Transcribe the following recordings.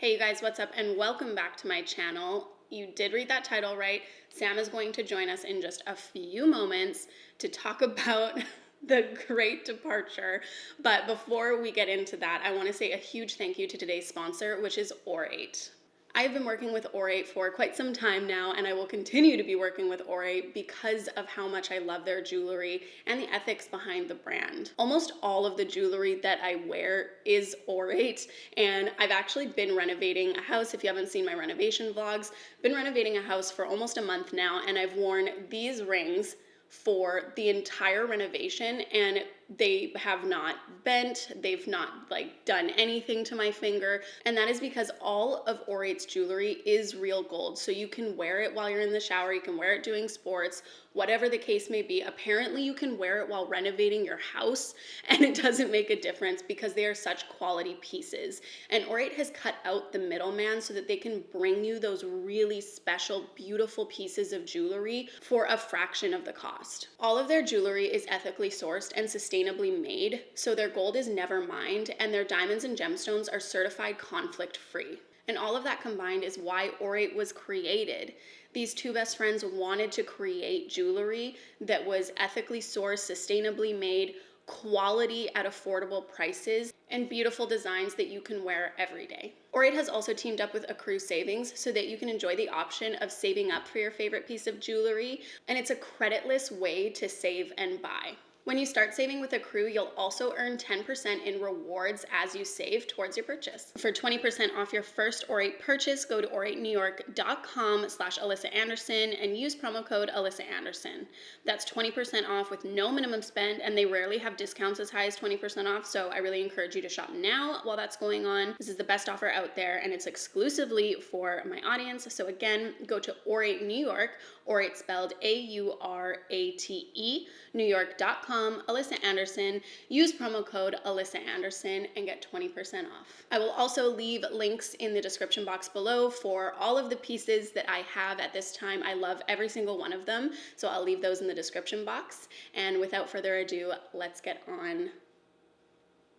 Hey you guys, what's up and welcome back to my channel. You did read that title right. Sam is going to join us in just a few moments to talk about the great departure. But before we get into that, I want to say a huge thank you to today's sponsor, which is Orate. I've been working with Orate for quite some time now, and I will continue to be working with Orate because of how much I love their jewelry and the ethics behind the brand. Almost all of the jewelry that I wear is Orate, and I've actually been renovating a house. If you haven't seen my renovation vlogs, been renovating a house for almost a month now, and I've worn these rings for the entire renovation, and they have not bent, they've not done anything to my finger, and that is because all of Orate's jewelry is real gold. So you can wear it while you're in the shower, you can wear it doing sports, whatever the case may be. Apparently you can wear it while renovating your house and it doesn't make a difference because they are such quality pieces. And Orate has cut out the middleman so that they can bring you those really special, beautiful pieces of jewelry for a fraction of the cost. All of their jewelry is ethically sourced and sustainably made, so their gold is never mined and their diamonds and gemstones are certified conflict-free. And all of that combined is why Orate was created. These two best friends wanted to create jewelry that was ethically sourced, sustainably made, quality at affordable prices, and beautiful designs that you can wear every day. Orate has also teamed up with Accrue Savings so that you can enjoy the option of saving up for your favorite piece of jewelry, and it's a creditless way to save and buy. When you start saving with Accrue, you'll also earn 10% in rewards as you save towards your purchase. For 20% off your first Orate purchase, go to oratenewyork.com/AlyssaAnderson and use promo code AlyssaAnderson. That's 20% off with no minimum spend, and they rarely have discounts as high as 20% off, so I really encourage you to shop now while that's going on. This is the best offer out there, and it's exclusively for my audience. So again, go to Orate New York, Orate spelled AURATE, NewYork.com, Alyssa Anderson, use promo code Alyssa Anderson and get 20% off. I will also leave links in the description box below for all of the pieces that I have at this time. I love every single one of them, so I'll leave those in the description box. And without further ado, let's get on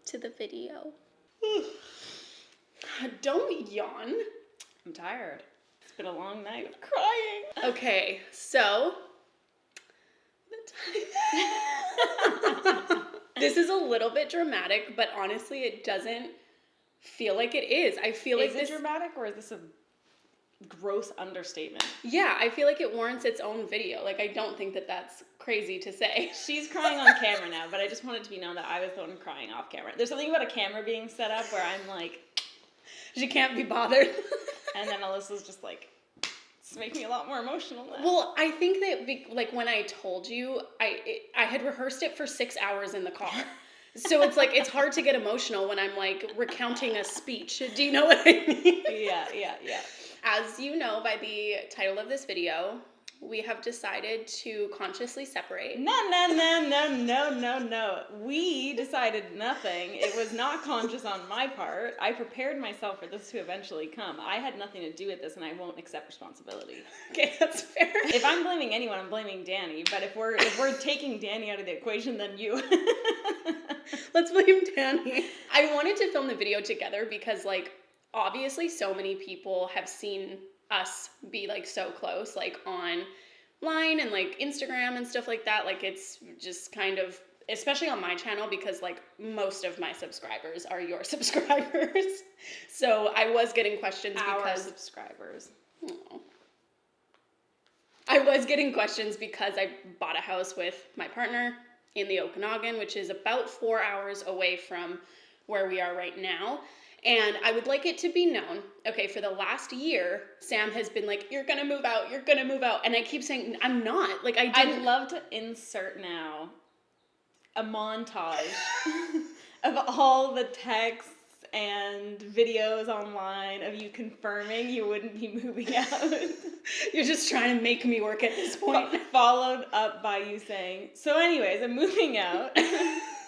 to the video. Don't yawn. I'm tired. It's been a long night of Crying. Okay, so this is a little bit dramatic, but honestly, it doesn't feel like it is. I feel like this dramatic, or is this a gross understatement? Yeah, I feel like it warrants its own video. Like, I don't think that that's crazy to say. She's crying on camera now, but I just wanted to be known that I was the one crying off camera. There's something about a camera being set up where I'm like, she can't be bothered. And then Alyssa's just like, it's making me a lot more emotional now. Well, I think that, when I told you, I had rehearsed it for 6 hours in the car. So it's like, it's hard to get emotional when I'm like recounting a speech. Do you know what I mean? Yeah. As you know by the title of this video, we have decided to consciously separate. No. We decided nothing. It was not conscious on my part. I prepared myself for this to eventually come. I had nothing to do with this, and I won't accept responsibility. Okay, that's fair. If I'm blaming anyone, I'm blaming Danny. But if we're taking Danny out of the equation, then you. Let's blame Danny. I wanted to film the video together because, obviously so many people have seen us be so close, online and Instagram and stuff like that. It's just kind of, especially on my channel, because most of my subscribers are your subscribers. So I was getting questions Our subscribers. Oh. I was getting questions because I bought a house with my partner in the Okanagan, which is about 4 hours away from where we are right now. And I would like it to be known, okay, for the last year, Sam has been like, you're gonna move out. And I keep saying, I'm not. I'd love to insert now a montage of all the texts and videos online of you confirming you wouldn't be moving out. You're just trying to make me work at this point. Followed up by you saying, so anyways, I'm moving out.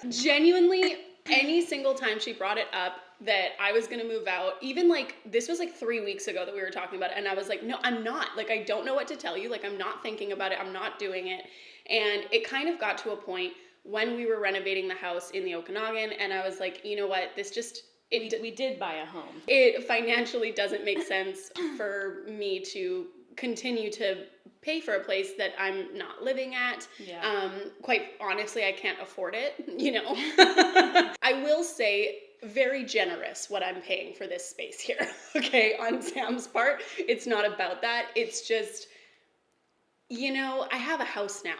Genuinely, any single time she brought it up, that I was going to move out, even this was 3 weeks ago that we were talking about it, and I was like, no, I'm not. I don't know what to tell you. I'm not thinking about it. I'm not doing it. And it kind of got to a point when we were renovating the house in the Okanagan, and I was like, you know what, this just We did buy a home. It financially doesn't make sense for me to continue to pay for a place that I'm not living at. Yeah. Quite honestly, I can't afford it, you know. I will say very generous what I'm paying for this space here. Okay, on Sam's part, it's not about that. It's just, you know, I have a house now.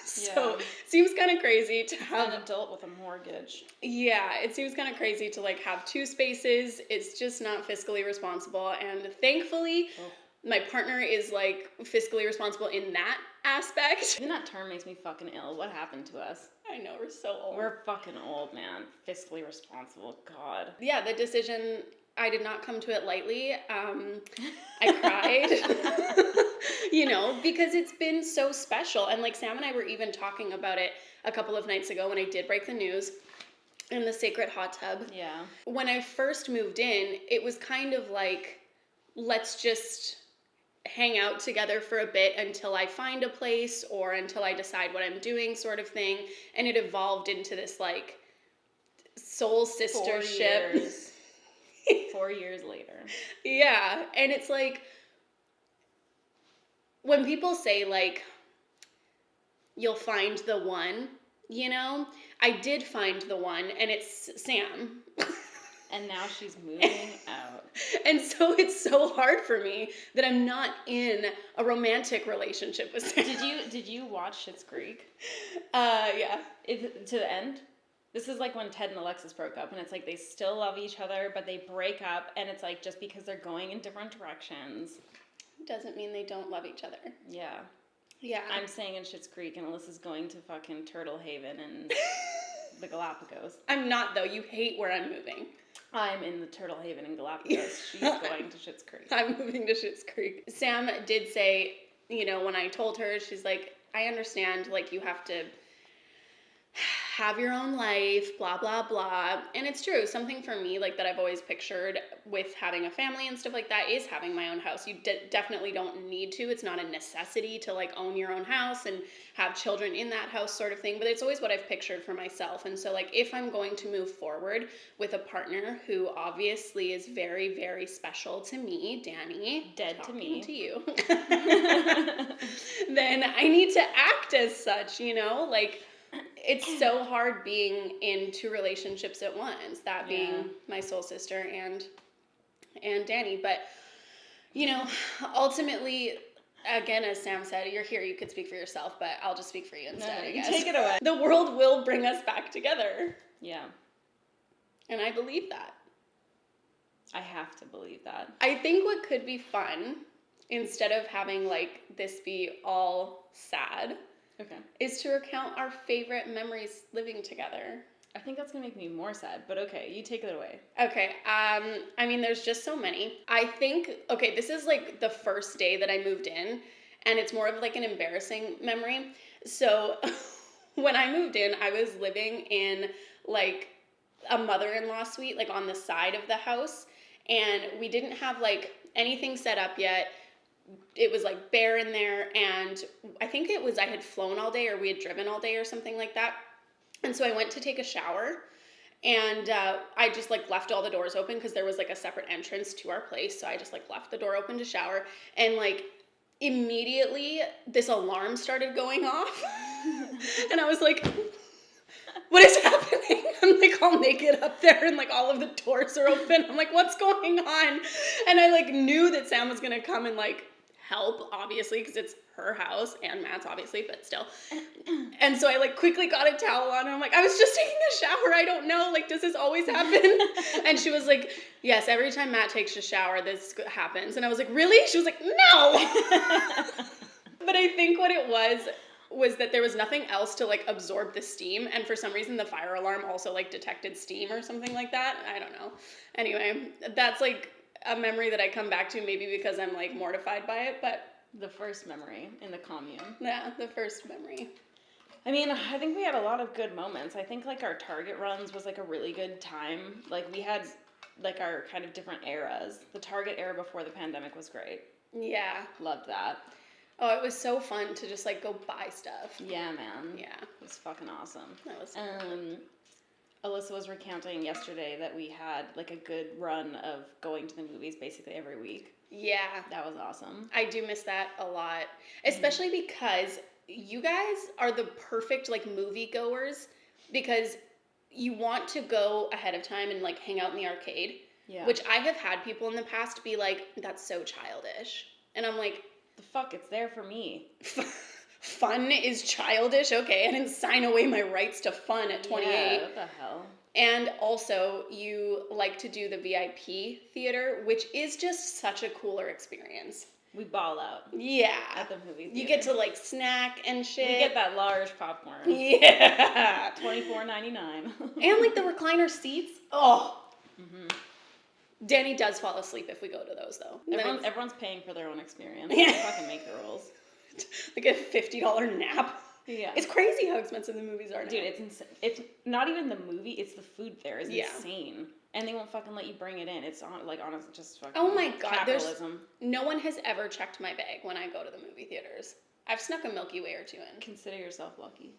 So Yeah. it seems kind of crazy to have An adult with a mortgage. yeah, it seems kind of crazy to like have two spaces. It's just not fiscally responsible. And thankfully, my partner is like fiscally responsible in that aspect. Even that term makes me fucking ill. What happened to us? I know, we're so old. We're fucking old, man. Fiscally responsible. God. Yeah, the decision, I did not come to it lightly. I cried, you know, because it's been so special. And like Sam and I were even talking about it a couple of nights ago when I did break the news in the sacred hot tub. Yeah. When I first moved in, it was kind of like, let's just hang out together for a bit until I find a place or until I decide what I'm doing sort of thing. And it evolved into this like soul sistership. 4 years. 4 years later. Yeah. And it's like, when people say like, you'll find the one, you know, I did find the one, and it's Sam. And now she's moving out. And so it's so hard for me that I'm not in a romantic relationship with Sam. Did you watch Schitt's Creek? Yeah. To the end? This is like when Ted and Alexis broke up, and it's like they still love each other, but they break up, and it's like just because they're going in different directions. Doesn't mean they don't love each other. Yeah. Yeah. I'm staying in Schitt's Creek, and Alyssa's going to fucking Turtle Haven and the Galapagos. I'm not, though. You hate where I'm moving. I'm in the Turtle Haven in Galapagos. She's going to Schitt's Creek. I'm moving to Schitt's Creek. Sam did say, you know, when I told her, she's like, I understand, like, you have to have your own life, blah, blah, blah. And it's true. Something for me, like, that I've always pictured with having a family and stuff like that is having my own house. You definitely don't need to. It's not a necessity to, like, own your own house and have children in that house sort of thing. But it's always what I've pictured for myself. And so, like, if I'm going to move forward with a partner who obviously is very, very special to me, Danny. Dead to me. To you. Then I need to act as such, you know? Like, it's so hard being in two relationships at once, that being my soul sister and Danny. But, you know, ultimately, again, as Sam said, you're here, you could speak for yourself, but I'll just speak for you instead, I guess. Take it away. The world will bring us back together. Yeah. And I believe that. I have to believe that. I think what could be fun, instead of having, like, this be all sad, Okay. is to recount our favorite memories living together. I think that's going to make me more sad, but okay, you take it away. Okay, I mean, there's just so many. I think, okay, this is like the first day that I moved in, and it's more of like an embarrassing memory. So when I moved in, I was living in like a mother-in-law suite, like on the side of the house, and we didn't have like anything set up yet. It was like bare in there, and I think it was I had flown all day or we had driven all day or something like that. And so I went to take a shower, and I just like left all the doors open because there was like a separate entrance to our place. So I just like left the door open to shower, and like immediately this alarm started going off. And I was like, what is happening? I'm like all naked up there, and like all of the doors are open. I'm like, what's going on? And I like knew that Sam was gonna come and like help, obviously, because it's her house and Matt's, obviously, but still. And so I like quickly got a towel on, and I'm like, I was just taking a shower. I don't know. Like, does this always happen? And she was like, yes, every time Matt takes a shower, this happens. And I was like, really? She was like, no. But I think what it was that there was nothing else to like absorb the steam, and for some reason the fire alarm also like detected steam or something like that. I don't know. Anyway, that's like a memory that I come back to, maybe because I'm like mortified by it, but The first memory in the commune. yeah, the first memory. I mean, I think we had a lot of good moments. I think like our Target runs was like a really good time. Like we had like our kind of different eras. The Target era before the pandemic was great. Yeah. Loved that. Oh, it was so fun to just like go buy stuff. Yeah, man. Yeah. It was fucking awesome. That was Alyssa was recounting yesterday that we had like a good run of going to the movies basically every week. Yeah. That was awesome. I do miss that a lot, especially because you guys are the perfect like movie goers because you want to go ahead of time and like hang out in the arcade. Yeah. Which I have had people in the past be like, that's so childish. And I'm like, the fuck, it's there for me. Fun is childish? Okay, I didn't sign away my rights to fun at 28. Yeah, what the hell? And also, you like to do the VIP theater, which is just such a cooler experience. We ball out. Yeah. At the movie theater. You get to like snack and shit. We get that large popcorn. Yeah. $24.99. And like the recliner seats. Oh. Mm-hmm. Danny does fall asleep if we go to those though. Everyone's paying for their own experience. Yeah. They fucking make the rules. Like a $50 nap. Yeah. It's crazy how expensive the movies are now. Dude, it's insane. It's not even the movie, it's the food there is Yeah. insane. And they won't fucking let you bring it in. It's on like honestly just fucking oh my god, capitalism. No one has ever checked my bag when I go to the movie theaters. I've snuck a Milky Way or two in. Consider yourself lucky.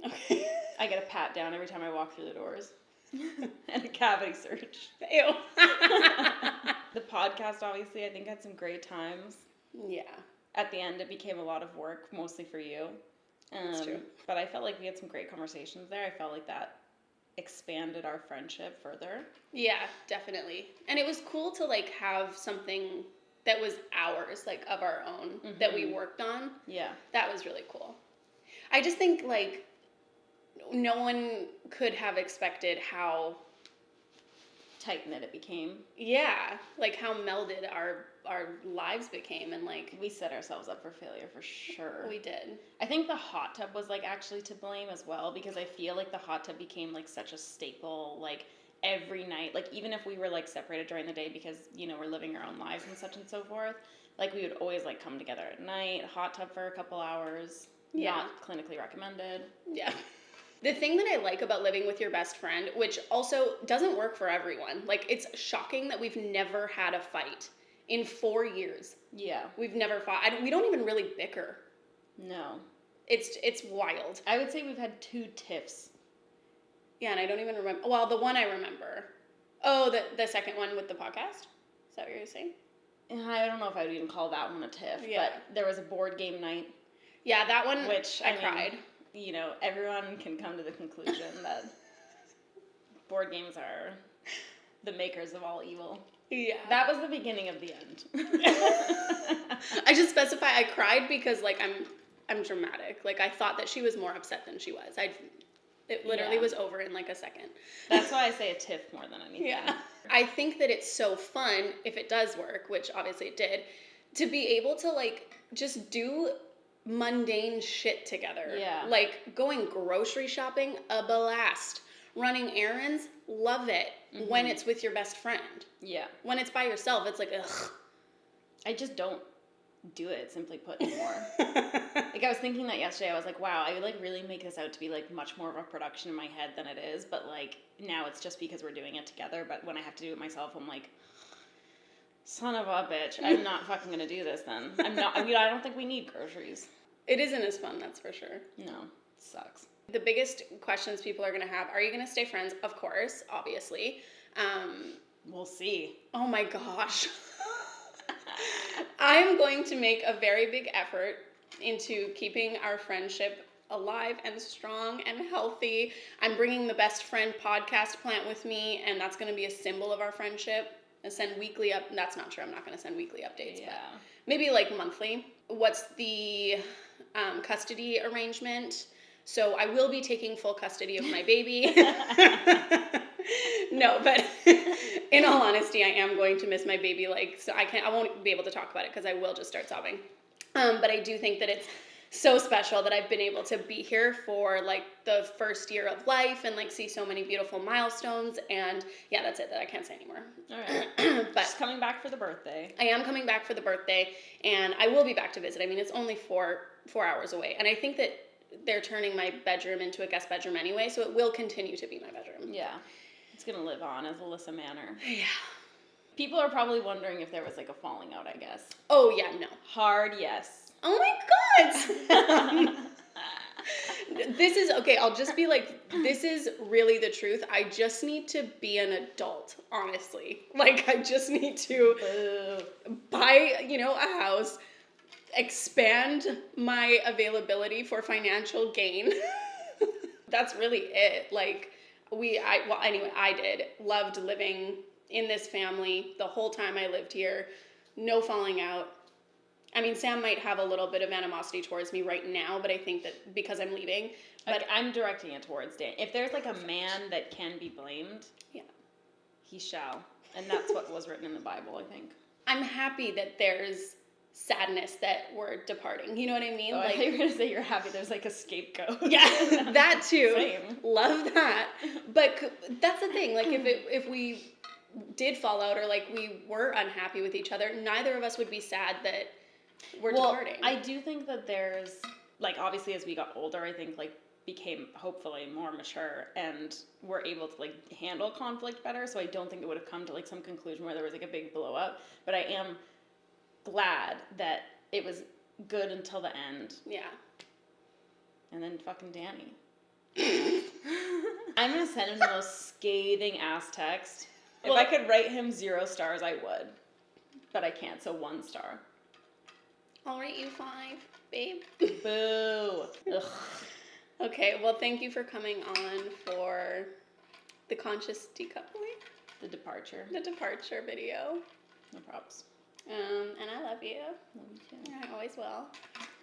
Okay. I get a pat down every time I walk through the doors. And a cavity search. Ew. The podcast obviously I think had some great times. Yeah. At the end it became a lot of work, mostly for you. That's true. But I felt like we had some great conversations there. I felt like that expanded our friendship further. Yeah, definitely. And it was cool to like have something that was ours, like of our own, that we worked on. Yeah. That was really cool. I just think like no one could have expected how tight-knit it became. Yeah, like how melded our lives became, and like we set ourselves up for failure for sure. We did. I think the hot tub was like actually to blame as well, because I feel like the hot tub became like such a staple, like every night, like even if we were like separated during the day because, you know, we're living our own lives and such and so forth, like we would always like come together at night, hot tub for a couple hours. Yeah. Not clinically recommended. Yeah. The thing that I like about living with your best friend, which also doesn't work for everyone, like it's shocking that we've never had a fight in 4 years. Yeah. We've never fought. We don't even really bicker. No. It's wild. I would say we've had 2 tiffs. Yeah, and I don't even remember. Well, the one I remember. Oh, the second one with the podcast? Is that what you're saying? I don't know if I would even call that one a tiff, yeah. But there was a board game night. Yeah, that one, which I cried. You know, everyone can come to the conclusion that board games are the makers of all evil. Yeah. That was the beginning of the end. I should specify I cried because like I'm dramatic. Like I thought that she was more upset than she was. It literally was over in like a second. That's why I say a tiff more than anything. Yeah. I think that it's so fun if it does work, which obviously it did, to be able to like just do mundane shit together. Yeah. Like going grocery shopping, a blast. Running errands, love it. When it's with your best friend. Yeah. When it's by yourself, it's like, ugh. I just don't do it, simply put, anymore. Like, I was thinking that yesterday. I was like, wow, I would, like, really make this out to be, like, much more of a production in my head than it is. But, like, now it's just because we're doing it together. But when I have to do it myself, I'm like, son of a bitch, I'm not fucking gonna do this then. I don't think we need groceries. It isn't as fun, that's for sure. No, it sucks. The biggest questions people are going to have, are you going to stay friends? Of course, obviously. We'll see. Oh my gosh. I'm going to make a very big effort into keeping our friendship alive and strong and healthy. I'm bringing the Best Friend podcast plant with me, and that's going to be a symbol of our friendship. I send weekly that's not true. I'm not going to send weekly updates. Yeah. But maybe like monthly. What's the custody arrangement? So I will be taking full custody of my baby. No, but in all honesty, I am going to miss my baby. Like, so I won't be able to talk about it because I will just start sobbing. But I do think that it's so special that I've been able to be here for like the first year of life and like see so many beautiful milestones. And yeah, that's it. That I can't say anymore. All right. But just coming back for the birthday. I am coming back for the birthday, and I will be back to visit. I mean, it's only 4 hours away, and I think that they're turning my bedroom into a guest bedroom anyway, so it will continue to be my bedroom. Yeah. It's going to live on as Alyssa Manor. Yeah. People are probably wondering if there was like a falling out, I guess. Oh, yeah, no. Hard yes. Oh my God! This is, okay, I'll just be like, this is really the truth. I just need to be an adult, honestly. Like, I just need to buy, you know, a house, expand my availability for financial gain. That's really it. Like, I did. Loved living in this family the whole time I lived here. No falling out. I mean, Sam might have a little bit of animosity towards me right now, but I think that because I'm leaving. But I'm directing it towards Dan. If there's like a man that can be blamed, yeah, he shall. And that's what was written in the Bible, I think. I'm happy that there's sadness that we're departing. You know what I mean? Oh, like, I thought you were going to say you're happy there's like a scapegoat. Yeah, that too. Same. Love that. But that's the thing. Like, if we did fall out or like we were unhappy with each other, neither of us would be sad that we're departing. I do think that there's, like, obviously as we got older, I think, like, became hopefully more mature and were able to, like, handle conflict better. So I don't think it would have come to, like, some conclusion where there was, like, a big blow up. But I am glad that it was good until the end. Yeah. And then fucking Danny. I'm going to send him the most scathing ass text. If I could write him 0 stars, I would. But I can't, so 1 star. I'll rate you 5, babe. Boo. Ugh. Okay, well, thank you for coming on for the conscious decoupling. The departure. The departure video. No props. And I love you. Love you too. I always will.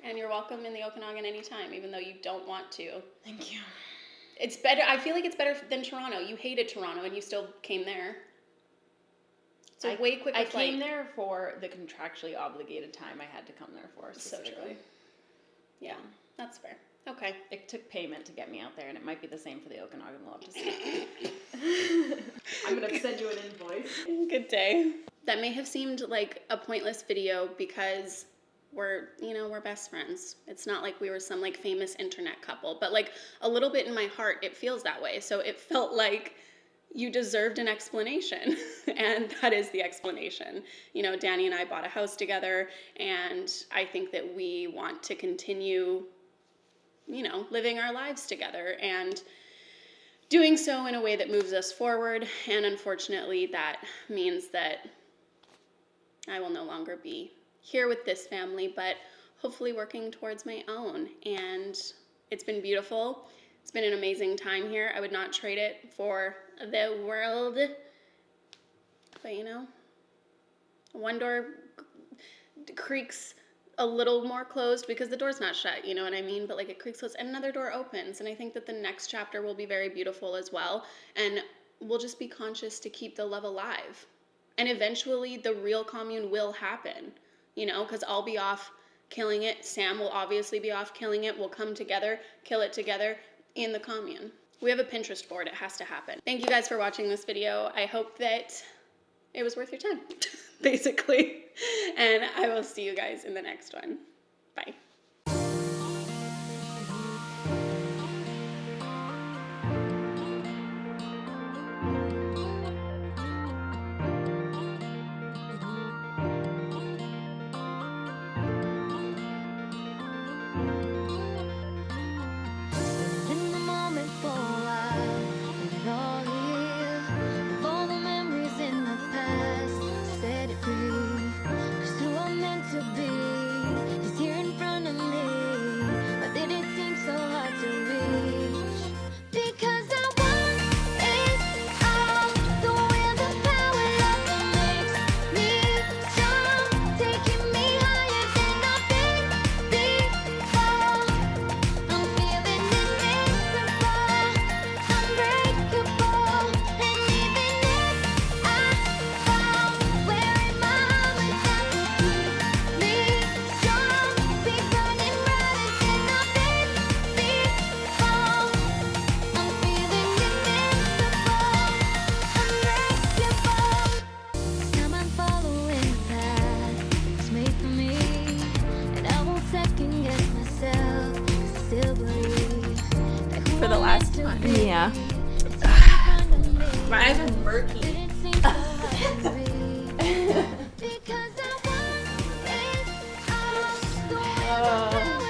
And you're welcome in the Okanagan anytime, even though you don't want to. Thank you. It's better. I feel like it's better than Toronto. You hated Toronto and you still came there. It's a way quicker flight. I came there for the contractually obligated time I had to come there for. So true. Yeah, that's fair. Okay. It took payment to get me out there, and it might be the same for the Okanagan. We'll have to see. I'm going to send you an invoice. Good day. That may have seemed like a pointless video because we're best friends. It's not like we were some like famous internet couple, but like a little bit in my heart, it feels that way. So it felt like you deserved an explanation, and that is the explanation. You know, Danny and I bought a house together, and I think that we want to continue, you know, living our lives together and doing so in a way that moves us forward. And unfortunately, that means that I will no longer be here with this family, but hopefully working towards my own. And it's been beautiful. It's been an amazing time here. I would not trade it for the world. But, you know, one door creaks a little more closed because the door's not shut, you know what I mean? But, like, it creaks closed and another door opens. And I think that the next chapter will be very beautiful as well. And we'll just be conscious to keep the love alive. And eventually the real commune will happen, you know, because I'll be off killing it. Sam will obviously be off killing it. We'll come together, kill it together in the commune. We have a Pinterest board. It has to happen. Thank you guys for watching this video. I hope that it was worth your time, basically. And I will see you guys in the next one. Bye. For the last time. Yeah. My eyes are murky.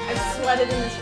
I've sweated in this